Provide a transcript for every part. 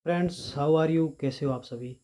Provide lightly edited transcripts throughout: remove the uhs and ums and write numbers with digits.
Friends, how are you? कैसे हो आप सभी?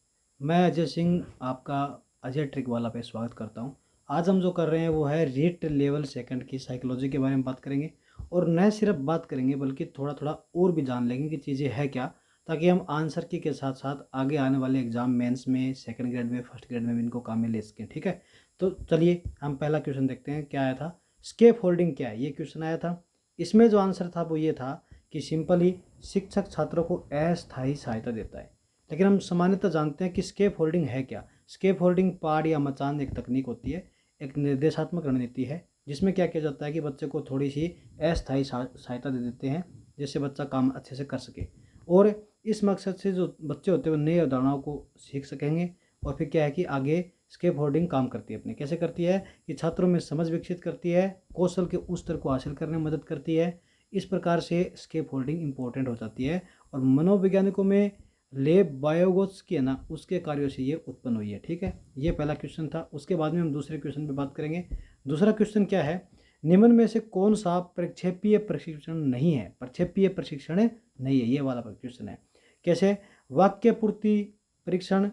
मैं अजय सिंह आपका अजय ट्रिक वाला पे स्वागत करता हूं। आज हम जो कर रहे हैं वो है रीट लेवल सेकंड की साइकोलॉजी के बारे में बात करेंगे। और न सिर्फ बात करेंगे बल्कि थोड़ा थोड़ा और भी जान लेंगे कि चीज़ें है क्या, ताकि हम आंसर की के साथ साथ आगे आने वाले एग्जाम मेंस में, सेकंड ग्रेड में, फर्स्ट ग्रेड में भी इनको काम में ले सकें। ठीक है, तो चलिए हम पहला क्वेश्चन देखते हैं क्या आया था। स्केप होल्डिंग क्या है, ये क्वेश्चन आया था। इसमें जो आंसर था वो ये था कि सिंपली शिक्षक छात्रों को अस्थायी सहायता देता है। लेकिन हम सामान्यतः जानते हैं कि स्केप होल्डिंग है क्या। स्केप होल्डिंग पहाड़ या मचान एक तकनीक होती है, एक निर्देशात्मक रणनीति है, जिसमें क्या किया जाता है कि बच्चे को थोड़ी सी अस्थायी सहायता दे देते हैं, जिससे बच्चा काम अच्छे से कर सके। और इस मकसद से जो बच्चे होते हैं वो नई अवधारणाओं को सीख सकेंगे। और फिर क्या है कि आगे स्केप होल्डिंग काम करती है अपने, कैसे करती है कि छात्रों में समझ विकसित करती है, कौशल के उस स्तर को हासिल करने में मदद करती है। इस प्रकार से स्केप होल्डिंग इंपॉर्टेंट हो जाती है। और मनोवैज्ञानिकों में लेब बायोगोट्स की है ना, उसके कार्यों से ये उत्पन्न हुई है। ठीक है, ये पहला क्वेश्चन था। उसके बाद में हम दूसरे क्वेश्चन पे बात करेंगे। दूसरा क्वेश्चन क्या है, निम्न में से कौन सा प्रक्षेपीय प्रशिक्षण नहीं है? प्रक्षेपीय प्रशिक्षण नहीं है, ये वाला क्वेश्चन है। कैसे? वाक्य पूर्ति परीक्षण,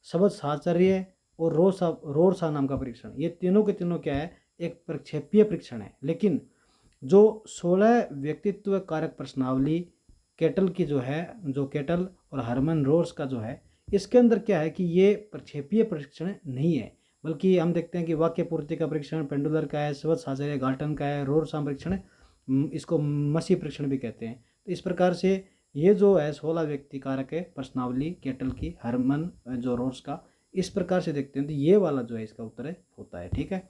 शब्द साहचर्य और रोरसा नाम का परीक्षण, ये तीनों के तीनों क्या है, एक प्रक्षेपीय परीक्षण है। लेकिन जो 16 व्यक्तित्व कारक प्रश्नावली केटल की जो है, जो केटल और हरमन रोर्स का जो है, इसके अंदर क्या है कि ये प्रक्षेपीय परीक्षण नहीं है, बल्कि हम देखते हैं कि वाक्य पूर्ति का परीक्षण पेंडुलर का है, शब्द साहचर्य गाल्टन का है, रोरसा परीक्षण इसको मसी परीक्षण भी कहते हैं। तो इस प्रकार से ये जो है 16 व्यक्ति कारक है प्रश्नावली केटल की, हरमन जो रोर्स का, इस प्रकार से देखते हैं तो ये वाला जो है इसका उत्तर है होता है। ठीक है,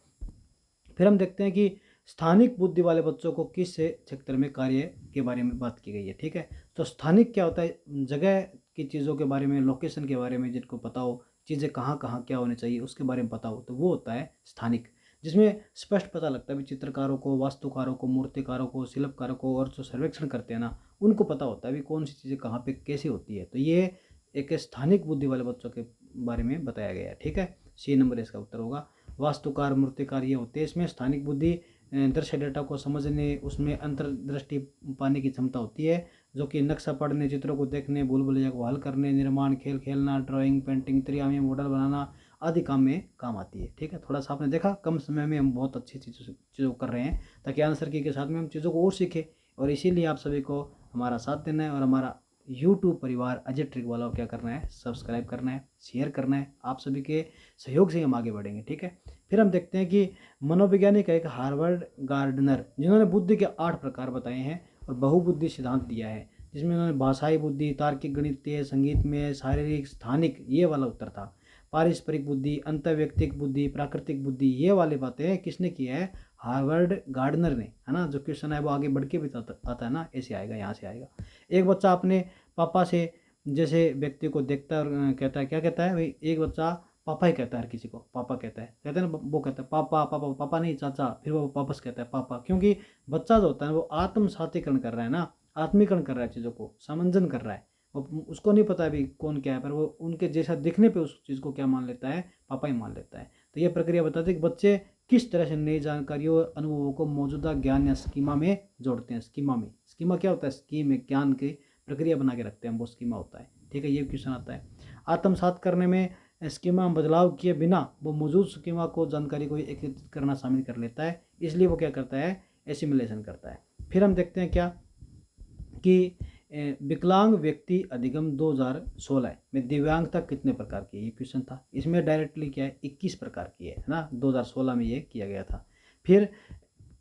फिर हम देखते हैं कि स्थानिक बुद्धि वाले बच्चों को किस क्षेत्र में कार्य के बारे में बात की गई है। ठीक है, तो स्थानिक क्या होता है, जगह की चीज़ों के बारे में, लोकेशन के बारे में, जिनको पता हो चीज़ें कहाँ कहाँ क्या होनी चाहिए उसके बारे में पता हो, तो वो होता है स्थानिक। जिसमें स्पष्ट पता लगता है भी चित्रकारों को, वास्तुकारों को, मूर्तिकारों को, शिल्पकारों को, और जो सर्वेक्षण करते हैं ना, उनको पता होता है भी कौन सी चीज़ें कहाँ पे कैसी होती है। तो ये एक स्थानिक बुद्धि वाले बच्चों के बारे में बताया गया है। ठीक है, सी नंबर इसका उत्तर होगा। वास्तुकार, मूर्तिकार ये होते हैं। इसमें स्थानिक बुद्धि दृश्य डेटा को समझने, उसमें अंतर्दृष्टि पाने की क्षमता होती है, जो कि नक्शा पढ़ने, चित्रों को देखने, भूल भुलैया को हल करने, निर्माण, खेल खेलना, ड्राइंग, पेंटिंग, त्रिआयामी मॉडल बनाना आदि काम में काम आती है। ठीक है, थोड़ा सा आपने देखा कम समय में हम बहुत अच्छी चीज़ों को कर रहे हैं, ताकि आंसर की के साथ में हम चीज़ों को और सीखें। और इसीलिए आप सभी को हमारा साथ देना है, और हमारा यूट्यूब परिवार अजय ट्रिक वाला को क्या करना है, सब्सक्राइब करना है, शेयर करना है। आप सभी के सहयोग से हम आगे बढ़ेंगे। ठीक है, फिर हम देखते हैं कि मनोवैज्ञानिक एक हार्वर्ड गार्डनर, जिन्होंने बुद्धि के 8 प्रकार बताए हैं और बहुबुद्धि सिद्धांत दिया है, जिसमें उन्होंने भाषाई बुद्धि, तार्किक, गणितीय, संगीत में, शारीरिक, स्थानिक, ये वाला उत्तर था। पारस्परिक बुद्धि, अंतर्व्यक्तिक बुद्धि, प्राकृतिक बुद्धि, ये वाली बातें किसने की है? हार्वर्ड गार्डनर ने, है ना। जो क्वेश्चन है वो आगे बढ़ के भी आता है ना, ऐसे आएगा, यहाँ से आएगा। एक बच्चा अपने पापा से जैसे व्यक्ति को देखता है और कहता है, क्या कहता है भाई, एक बच्चा पापा ही कहता है, हर किसी को पापा कहता है, कहते हैं ना, वो कहता है पापा पापा, पापा नहीं चाचा, फिर वो वापस कहता है पापा, क्योंकि बच्चा जो होता है वो आत्म सातीकरण कर रहा है ना, आत्मीकरण कर रहा है, चीज़ों को समंजन कर रहा है। वो उसको नहीं पता अभी कौन क्या है, पर वो उनके जैसा दिखने पे उस चीज़ को क्या मान लेता है, पापा ही मान लेता है। तो ये प्रक्रिया बताती है कि बच्चे किस तरह से नई जानकारियों और अनुभवों को मौजूदा ज्ञान या स्कीमा में जोड़ते हैं। स्कीमा में, स्कीमा क्या होता है, स्कीम में ज्ञान की प्रक्रिया बना के रखते हैं, वो स्कीमा होता है। ठीक है, ये क्वेश्चन आता है। आत्मसात करने में स्कीमा में बदलाव किए बिना वो मौजूद स्कीमा को, जानकारी को एकत्रित करना शामिल कर लेता है, इसलिए वो क्या करता है, एसिमुलेशन करता है। फिर हम देखते हैं क्या कि विकलांग व्यक्ति अधिगम 2016 में दिव्यांगता कितने प्रकार की है, ये क्वेश्चन था। इसमें डायरेक्टली क्या है, 21 प्रकार की है ना, 2016 में ये किया गया था। फिर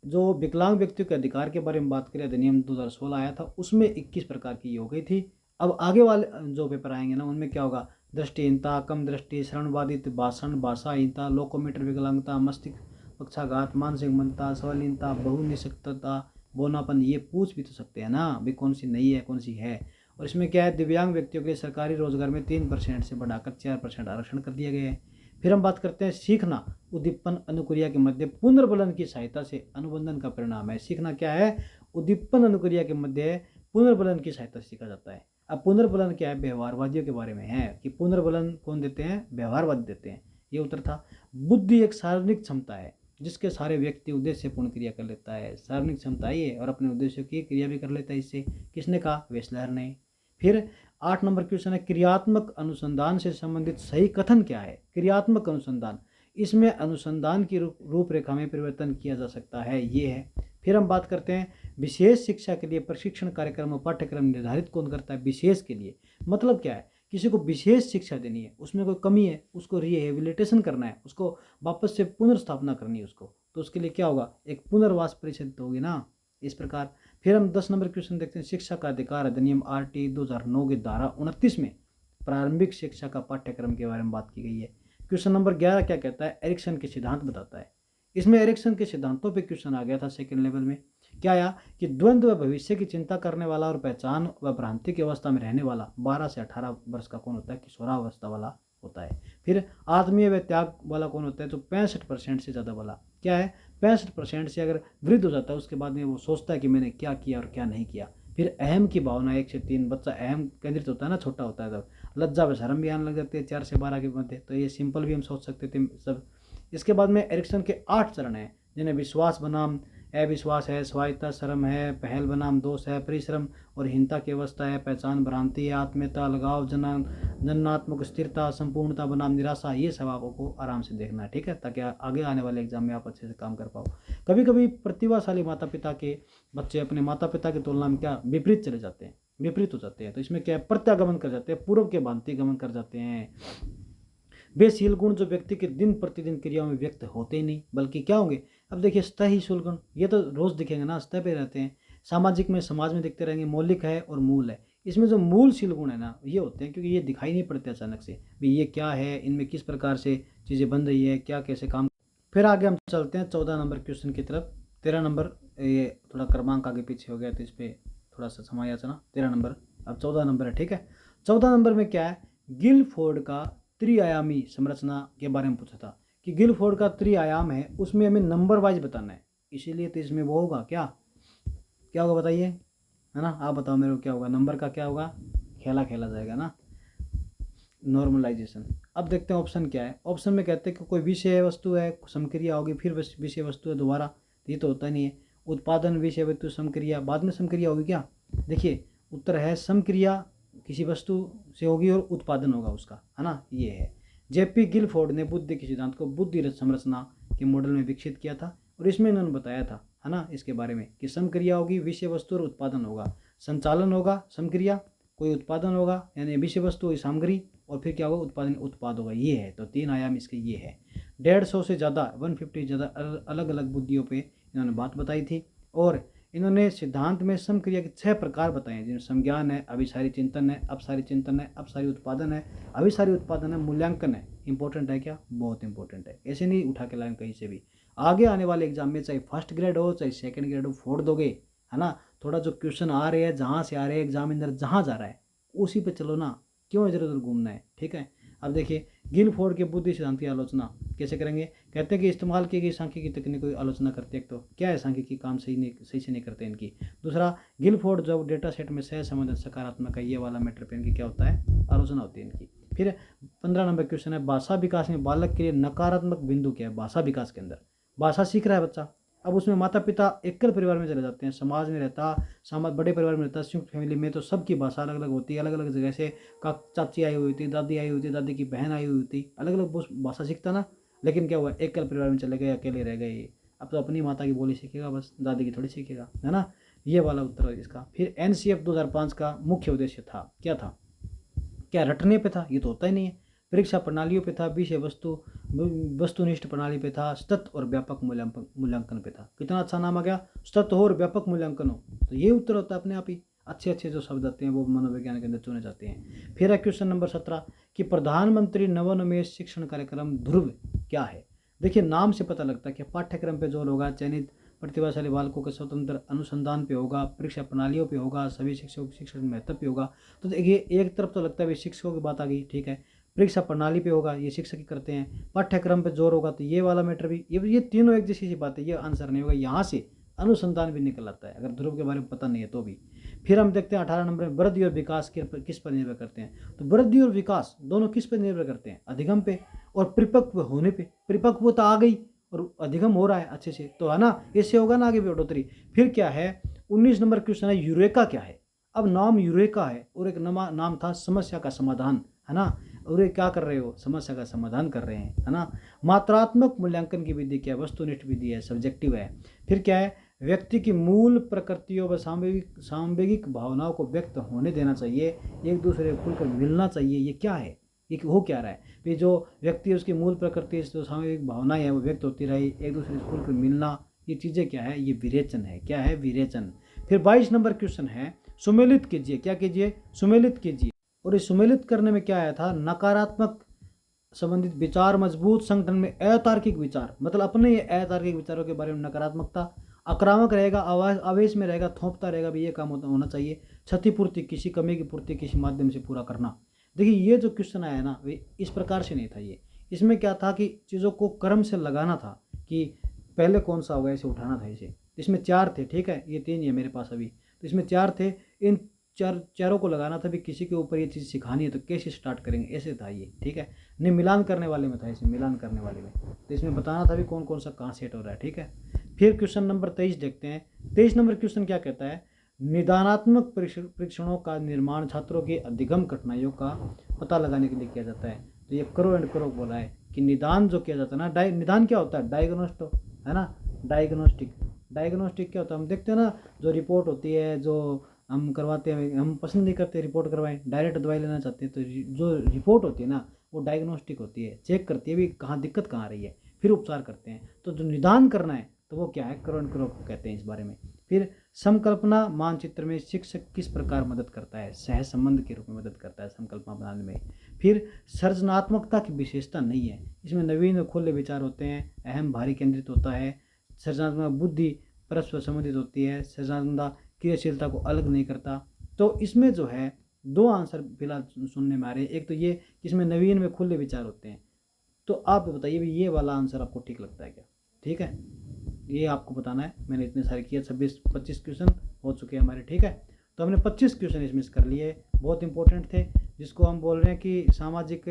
जो विकलांग व्यक्तियों के अधिकार के बारे में बात करें, अधिनियम 2016 आया था, उसमें 21 प्रकार की हो गई थी। अब आगे वाले जो पेपर आएंगे ना, उनमें क्या होगा, दृष्टिहीनता, कम दृष्टि, श्रवणबाधित, भाषण भाषाहीनता, लोकोमीटर विकलांगता, मस्तिष्क पक्षाघात, मानसिक मंदता, स्वलीनता, बहुनिशक्तता, बौनापन, ये पूछ भी तो सकते हैं ना भाई, कौन सी नहीं है कौन सी है। और इसमें क्या है, दिव्यांग व्यक्तियों के सरकारी रोजगार में 3% से बढ़ाकर 4% आरक्षण कर दिया गया है। फिर हम बात करते हैं सीखना, उद्दीपन अनुक्रिया के मध्य पुनर्बलन की सहायता से अनुबंधन का परिणाम है। सीखना क्या है, उद्दीपन अनुक्रिया के मध्य पुनर्बलन की सहायता से सीखा जाता है। अब पुनर्बलन क्या है, व्यवहारवादियों के बारे में है कि पुनर्बलन कौन देते हैं, व्यवहारवादी देते हैं, ये उत्तर था। बुद्धि एक सार्वजनिक क्षमता है, जिसके सारे व्यक्ति उद्देश्यपूर्ण क्रिया कर लेता है। सार्वजनिक क्षमता ये, और अपने उद्देश्यों की क्रिया भी कर लेता है इससे। किसने कहा, वेस्लर ने। फिर 8 नंबर क्वेश्चन है क्रियात्मक अनुसंधान से संबंधित सही कथन क्या है। क्रियात्मक अनुसंधान, इसमें अनुसंधान की रूपरेखा में परिवर्तन किया जा सकता है, ये है। फिर हम बात करते हैं विशेष शिक्षा के लिए प्रशिक्षण कार्यक्रम और पाठ्यक्रम निर्धारित कौन करता है। विशेष के लिए मतलब क्या है, किसी को विशेष शिक्षा देनी है, उसमें कोई कमी है, उसको रिहेबिलिटेशन करना है, उसको वापस से पुनर्स्थापना करनी है उसको, तो उसके लिए क्या होगा, एक पुनर्वास परिषद होगी ना, इस प्रकार। फिर हम 10 नंबर क्वेश्चन देखते हैं शिक्षा का अधिकार अधिनियम RT 2009 की धारा 29 में प्रारंभिक शिक्षा का पाठ्यक्रम के बारे में बात की गई है। क्वेश्चन नंबर 11 क्या कहता है, एरिक्सन के सिद्धांत बताता है। इसमें एरिक्सन के सिद्धांतों पे क्वेश्चन आ गया था सेकंड लेवल में। क्या आया कि द्वंद्व व भविष्य की चिंता करने वाला और पहचान व भ्रांति की अवस्था में रहने वाला 12 से 18 वर्ष का कौन होता है, किशोरावस्था वाला होता है। फिर आत्मीय व त्याग वाला कौन होता है, तो 65% से ज़्यादा वाला क्या है, 65% से अगर वृद्ध हो जाता है उसके बाद में वो सोचता है कि मैंने क्या किया और क्या नहीं किया। फिर अहम की भावना 1 से 3, बच्चा अहम केंद्रित होता है ना, छोटा होता है तब लज्जा व शर्म भी आने लग जाती है 4 से 12 के मध्य, तो ये सिंपल भी हम सोच सकते थे सब। इसके बाद में एरिक्सन के 8 चरण हैं, जिन्हें विश्वास बनाम अविश्वास है, स्वायत्ता शर्म है, पहल बनाम दोष है, परिश्रम और हीनता की अवस्था है, पहचान भ्रांति है, आत्मीयता, अलगाव, जन्नात्मक स्थिरता, संपूर्णता बनाम निराशा। ये सब आपको आराम से देखना है, ठीक है, ताकि आगे आने वाले एग्जाम में आप अच्छे से काम कर पाओ। कभी कभी प्रतिभाशाली माता पिता के बच्चे अपने माता पिता की तुलना में क्या विपरीत चले जाते हैं, विपरीत हो जाते हैं, तो इसमें क्या प्रत्यागमन कर जाते हैं, पूर्व के भांति गमन कर जाते हैं। वे शील गुण जो व्यक्ति के दिन प्रतिदिन क्रियाओं में व्यक्त होते ही नहीं, बल्कि क्या होंगे, अब देखिए स्थायी शील गुण, ये तो रोज दिखेंगे ना, स्तर पे रहते हैं। सामाजिक में समाज में दिखते रहेंगे, मौलिक है और मूल है। इसमें जो मूल शील गुण है ना, ये होते हैं क्योंकि ये दिखाई नहीं पड़ते अचानक से भी ये क्या है, इनमें किस प्रकार से चीज़ें बन रही है, क्या कैसे काम। फिर आगे हम चलते हैं 14 नंबर क्वेश्चन की तरफ। 13 नंबर, ये थोड़ा क्रमांक आगे पीछे हो गया तो इस पर थोड़ा सा समय आया ना, 13 नंबर अब 14 नंबर है, ठीक है। 14 नंबर में क्या है, गिलफोर्ड का त्रिआयामी संरचना के बारे में पूछा था कि गिलफोर्ड का त्रिआयाम है, उसमें हमें नंबर वाइज बताना है, इसीलिए तो इसमें वो होगा क्या, क्या होगा बताइए, है ना, आप बताओ मेरे को क्या होगा, नंबर का क्या होगा, खेला खेला जाएगा ना, नॉर्मलाइजेशन। अब देखते हैं ऑप्शन क्या है। ऑप्शन में कहते हैं कि कोई विषय वस्तु है, समक्रिया होगी, फिर विषय वस्तु है दोबारा, ये तो होता नहीं है। उत्पादन विषय वस्तु समक्रिया, बाद में समक्रिया होगी क्या, देखिए उत्तर है समक्रिया किसी वस्तु से होगी और उत्पादन होगा उसका, है ना, ये है। जेपी गिलफोर्ड ने बुद्धि के सिद्धांत को बुद्धि संरचना के मॉडल में विकसित किया था और इसमें इन्होंने बताया था, है ना, इसके बारे में कि समक्रिया होगी, विषय वस्तु और उत्पादन होगा, संचालन होगा समक्रिया, कोई उत्पादन होगा यानी विषय वस्तु हुई सामग्री, और फिर क्या होगा, उत्पादन उत्पाद होगा, ये है। तो 3 आयाम इसके ये है। 150 से ज़्यादा 150 ज़्यादा अलग अलग बुद्धियों पे इन्होंने बात बताई थी और इन्होंने सिद्धांत में समक्रिया के 6 प्रकार बताए हैं, जिनमें संज्ञान है, अभिसारी चिंतन है, अपसारी चिंतन है, अपसारी उत्पादन है, अभिसारी उत्पादन है, मूल्यांकन है। इंपॉर्टेंट है क्या, बहुत इंपॉर्टेंट है, ऐसे नहीं उठा के लाएं कहीं से भी। आगे आने वाले एग्जाम में चाहे फर्स्ट ग्रेड हो चाहे सेकंड ग्रेड हो, फोड़ दोगे, है ना। थोड़ा जो क्वेश्चन आ रहे हैं, जहाँ से आ रहे हैं, एग्जामिनर जहाँ जा रहा है उसी पे चलो ना, क्यों इधर उधर घूमना है, ठीक है। अब देखिए गिलफोर्ड के बुद्धि सिद्धांत की आलोचना कैसे करेंगे, कहते हैं कि इस्तेमाल की गई सांख्यिकी तकनीकों की आलोचना करते हैं, तो क्या है, सांख्यिकी काम सही से नहीं करते इनकी। दूसरा, गिलफोर्ड जब डेटा सेट में सह संबंध सकारात्मक है, ये वाला मैटर पे इनकी क्या होता है, आलोचना होती है इनकी। फिर 15 नंबर क्वेश्चन है भाषा विकास में बालक के लिए नकारात्मक बिंदु क्या है। भाषा विकास के अंदर भाषा सीख रहा है बच्चा, अब उसमें माता पिता एकल परिवार में चले जाते हैं, समाज में रहता, समाज बड़े परिवार में रहता, संयुक्त फैमिली में, तो सबकी भाषा अलग अलग होती है, अलग अलग जगह से चाची आई हुई थी, दादी आई हुई थी, दादी की बहन आई हुई थी, अलग अलग भाषा सीखता ना। लेकिन क्या हुआ, एकल परिवार में चले गए, अकेले रह गए, अब तो अपनी माता की बोली सीखेगा बस, दादी की थोड़ी सीखेगा, है ना, ये वाला उत्तर है इसका। फिर NCF 2005 का मुख्य उद्देश्य था, क्या था, क्या रटने पे था, ये तो होता ही नहीं है। परीक्षा प्रणालियों पे था, विषय वस्तुनिष्ठ प्रणाली पे था, सतत और व्यापक मूल्यांकन पे था। कितना अच्छा नाम आ गया, सतत हो और व्यापक मूल्यांकन हो, तो ये उत्तर होता है अपने आप ही। अच्छे अच्छे जो शब्द आते हैं वो मनोविज्ञान के अंदर चुने जाते हैं। फिर है क्वेश्चन नंबर 17 कि प्रधानमंत्री नवोन्मेष शिक्षण कार्यक्रम ध्रुव क्या है। देखिए नाम से पता लगता है कि पाठ्यक्रम पे जोर होगा, चयनित प्रतिभाशाली बालकों के स्वतंत्र अनुसंधान पे होगा, परीक्षा प्रणालियों पे होगा, सभी शिक्षकों की शिक्षण महत्व पे होगा। तो देखिए एक तरफ तो लगता है शिक्षकों की बात आ गई, ठीक है, परीक्षा प्रणाली पे होगा, ये शिक्षक ही करते हैं, पाठ्यक्रम पे जोर होगा, तो ये वाला मैटर भी, ये तीनों एक जैसी सी बात है, ये आंसर नहीं होगा। यहाँ से अनुसंधान भी निकल आता है अगर ध्रुव के बारे में पता नहीं है तो भी। फिर हम देखते हैं 18 नंबर में वृद्धि और विकास किस पर निर्भर करते हैं। तो वृद्धि और विकास दोनों किस पर निर्भर करते हैं, अधिगम पे और परिपक्व होने पे। परिपक्वता आ गई और अधिगम हो रहा है अच्छे से, तो है ना, इससे होगा ना आगे भी बढ़ोतरी। फिर क्या है 19 नंबर क्वेश्चन है यूरेका क्या है। अब नाम यूरेका है और एक नाम था समस्या का समाधान, है ना। और ये क्या कर रहे हो, समस्या का समाधान कर रहे हैं, है ना। मात्रात्मक मूल्यांकन की विधि क्या है, वस्तुनिष्ठ विधि है, सब्जेक्टिव है। फिर क्या है, व्यक्ति की मूल प्रकृतियों व सांवेगिक भावनाओं को व्यक्त होने देना चाहिए, एक दूसरे को खुलकर मिलना चाहिए। ये क्या है, ये हो क्या रहा है, फिर जो व्यक्ति उसकी मूल प्रकृति जो सांवेगिक भावनाएं हैं वो व्यक्त होती रही, एक दूसरे से खुलकर मिलना, ये चीज़ें क्या है, ये विरेचन है। क्या है, विरेचन। फिर 22 नंबर क्वेश्चन है, सुमेलित कीजिए। क्या कीजिए, सुमेलित कीजिए। और इस सुमेलित करने में क्या आया था, नकारात्मक संबंधित विचार, मजबूत संगठन में अतार्किक विचार, मतलब अपने ये अतार्किक विचारों के बारे में नकारात्मकता, आक्रामक रहेगा, आवेश में रहेगा, थोपता रहेगा भी ये काम होना चाहिए, क्षतिपूर्ति, किसी कमी की पूर्ति किसी माध्यम से पूरा करना। देखिए ये जो क्वेश्चन आया ना, वे इस प्रकार से नहीं था। ये इसमें क्या था कि चीज़ों को क्रम से लगाना था कि पहले कौन सा होगा, ऐसे उठाना था इसे। इसमें 4 थे, ठीक है, ये 3 ही है मेरे पास अभी, तो इसमें 4 थे। इन चारों को लगाना था भी, किसी के ऊपर ये चीज़ सिखानी है तो कैसे स्टार्ट करेंगे, ऐसे था ये, ठीक है। नहीं, मिलान करने वाले में था, इसमें मिलान करने वाले में, तो इसमें बताना था भी कौन कौन सा कहाँ सेट हो रहा है, ठीक है। फिर क्वेश्चन नंबर 23 देखते हैं। 23 नंबर क्वेश्चन क्या कहता है, निदानात्मक परीक्षणों का निर्माण छात्रों की अधिगम कठिनाइयों का पता लगाने के लिए किया जाता है। तो ये करो एंड करो बोला है कि निदान जो किया जाता है ना, निदान क्या होता है, डायग्नोस्टो, है ना, डायग्नोस्टिक। डायग्नोस्टिक क्या होता है, हम देखते हैं ना, जो रिपोर्ट होती है, जो हम करवाते हैं, हम पसंद नहीं करते रिपोर्ट करवाएं, डायरेक्ट दवाई लेना चाहते हैं, तो जो रिपोर्ट होती है ना, वो डायग्नोस्टिक होती है, चेक करती है भी कहाँ दिक्कत कहाँ आ रही है, फिर उपचार करते हैं। तो जो निदान करना है तो वो क्या है, करो एंड करो कहते हैं इस बारे में। फिर संकल्पना मानचित्र में शिक्षक किस प्रकार मदद करता है, सह संबंध के रूप में मदद करता है संकल्पना बनाने में। फिर सृजनात्मकता की विशेषता नहीं है, इसमें नवीन और खुले विचार होते हैं, अहम भारी केंद्रित होता है, सृजनात्मक बुद्धि परस्पर संबंधित होती है, सृजनात्मकता क्रियाशीलता को अलग नहीं करता। तो इसमें जो है 2 आंसर फिलहाल सुनने में आ रहे हैं, एक तो ये कि इसमें नवीन में खुले विचार होते हैं। तो आप बताइए भी ये वाला आंसर आपको ठीक लगता है क्या, ठीक है, ये आपको बताना है। मैंने इतने सारे किए, 26-25 क्वेश्चन हो चुके हैं हमारे, ठीक है। तो हमने 25 क्वेश्चन इसमें कर लिए, बहुत इंपॉर्टेंट थे, जिसको हम बोल रहे हैं कि सामाजिक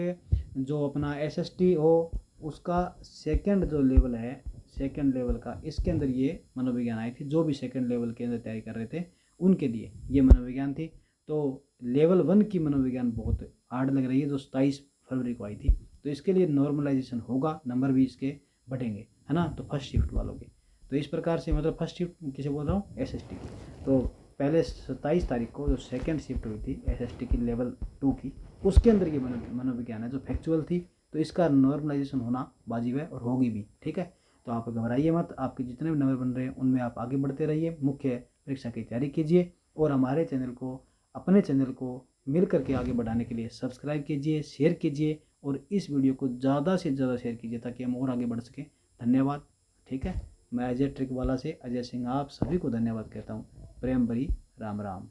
जो अपना SST हो उसका सेकंड जो लेवल है, सेकंड लेवल का, इसके अंदर ये मनोविज्ञान आई थी। जो भी सेकंड लेवल के अंदर तैयारी कर रहे थे उनके लिए ये मनोविज्ञान थी। तो लेवल 1 की मनोविज्ञान बहुत हार्ड लग रही है, जो 27 फरवरी को आई थी। तो इसके लिए नॉर्मलाइजेशन होगा, नंबर भी इसके बढ़ेंगे, है ना। तो फर्स्ट शिफ्ट वालों के, तो इस प्रकार से, मतलब फर्स्ट शिफ्ट किसे बोल रहा हूँ, SST की। तो पहले 27 तारीख को जो सेकंड शिफ्ट हुई थी SST की लेवल 2 की, उसके अंदर ये मनोविज्ञान है जो फैक्चुअल थी। तो इसका नॉर्मलाइजेशन होना वाजिब है और होगी भी, ठीक है। तो आप घबराइए मत, आपके जितने भी नंबर बन रहे हैं उनमें आप आगे बढ़ते रहिए, मुख्य परीक्षा की तैयारी कीजिए, और हमारे चैनल को, अपने चैनल को मिल करके आगे बढ़ाने के लिए सब्सक्राइब कीजिए, शेयर कीजिए, और इस वीडियो को ज़्यादा से ज़्यादा शेयर कीजिए ताकि हम और आगे बढ़ सकें। धन्यवाद, ठीक है। मैं अजय ट्रिक वाला से अजय सिंह आप सभी को धन्यवाद कहता हूँ। प्रेम भरी राम राम।